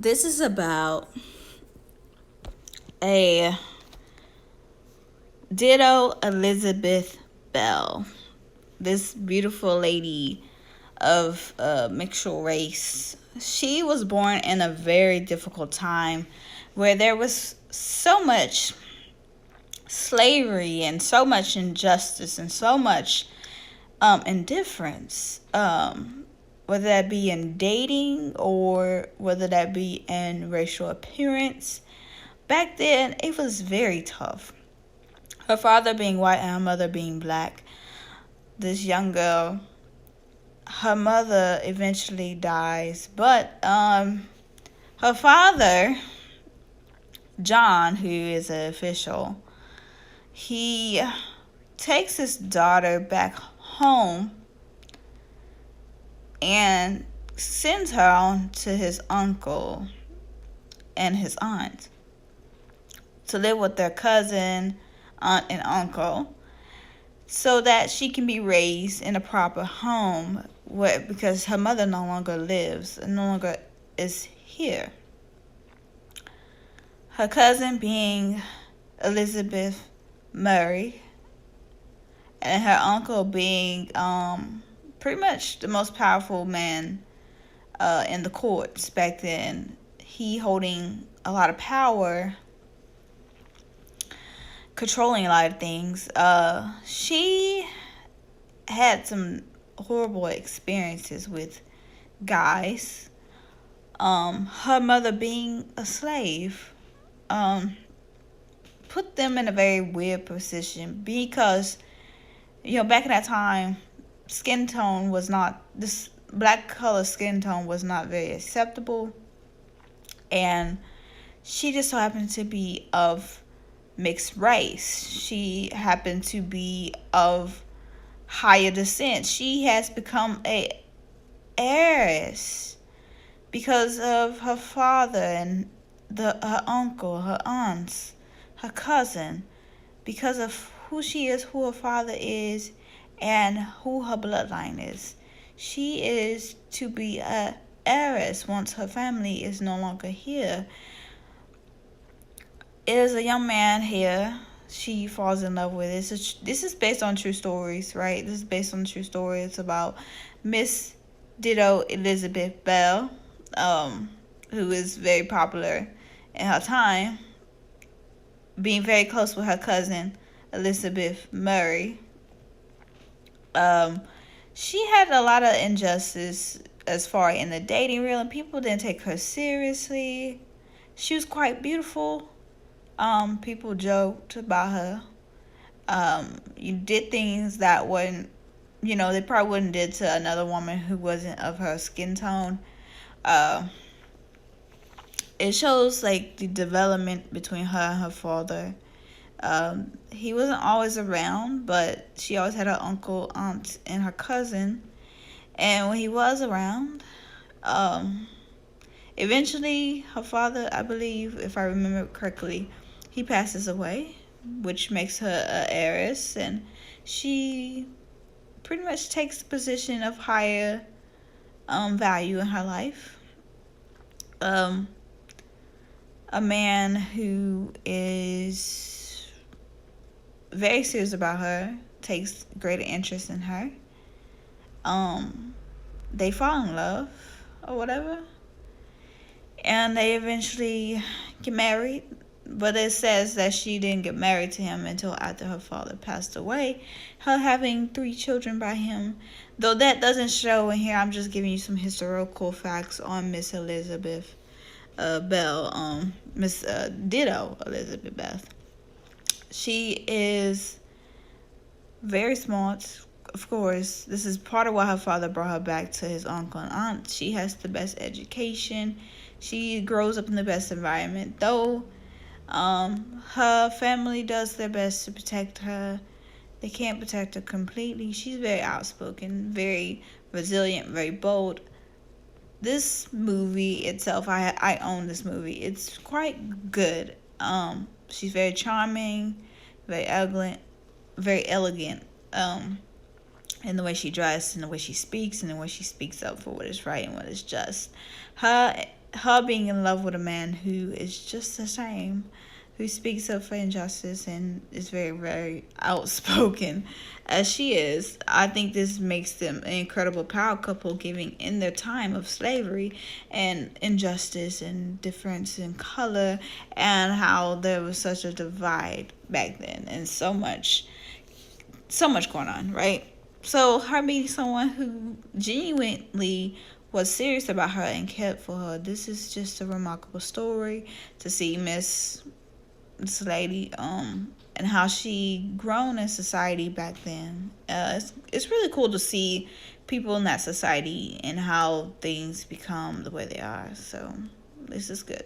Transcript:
This is about a Dido Elizabeth Belle. This beautiful lady of mixed race. She was born in a very difficult time where there was so much slavery and so much injustice and so much indifference. Whether that be in dating or whether that be in racial appearance. Back then, it was very tough. Her father being white and her mother being black. This young girl, her mother eventually dies, but her father, John, who is an official, he takes his daughter back home and sends her on to his uncle and his aunt to live with their cousin, aunt, and uncle so that she can be raised in a proper home because her mother no longer lives and no longer is here. Her cousin being Elizabeth Murray and her uncle being pretty much the most powerful man in the courts back then. He holding a lot of power, controlling a lot of things. She had some horrible experiences with guys. Her mother being a slave put them in a very weird position because, back in that time, skin tone was not, this black color skin tone was not very acceptable. And she just so happened to be of mixed race. She happened to be of higher descent. She has become a heiress because of her father and her uncle, her aunts, her cousin, because of who she is, who her father is, and who her bloodline is. She is to be a heiress once her family is no longer here. Is a young man here she falls in love with. This is based on true stories, right? This is based on true stories. It's about Miss Dido Elizabeth Belle, who is very popular in her time, being very close with her cousin Elizabeth Murray. She had a lot of injustice as far in the dating reel, and people didn't take her seriously. She was quite beautiful. People joked about her. You did things that wouldn't, they probably wouldn't did to another woman who wasn't of her skin tone. It shows like the development between her and her father. He wasn't always around, but she always had her uncle, aunt, and her cousin. And when he was around, eventually her father, I believe, if I remember correctly, he passes away, which makes her an heiress, and she pretty much takes the position of higher value in her life. A man who is very serious about her, takes greater interest in her. They fall in love or whatever, and they eventually get married. But it says that she didn't get married to him until after her father passed away, her having 3 children by him. Though that doesn't show in here, I'm just giving you some historical facts on Miss Elizabeth Belle, Miss Dido Elizabeth Belle. She is very smart, of course. This is part of why her father brought her back to his uncle and aunt. She has the best education. She grows up in the best environment, though her family does their best to protect her. They can't protect her completely. She's very outspoken, very resilient, very bold. This movie itself, I own this movie. It's quite good. She's very charming, very elegant. In the way she dressed, and the way she speaks, and the way she speaks up for what is right and what is just. Her her being in love with a man who is just the same, who speaks up for injustice and is very, very outspoken as she is. I think this makes them an incredible power couple, giving in their time of slavery and injustice and difference in color, and how there was such a divide back then, and so much going on, right? So her meeting someone who genuinely was serious about her and cared for her. This is just a remarkable story to see this lady, and how she grown in society back then. It's really cool to see people in that society and how things become the way they are. So this is good.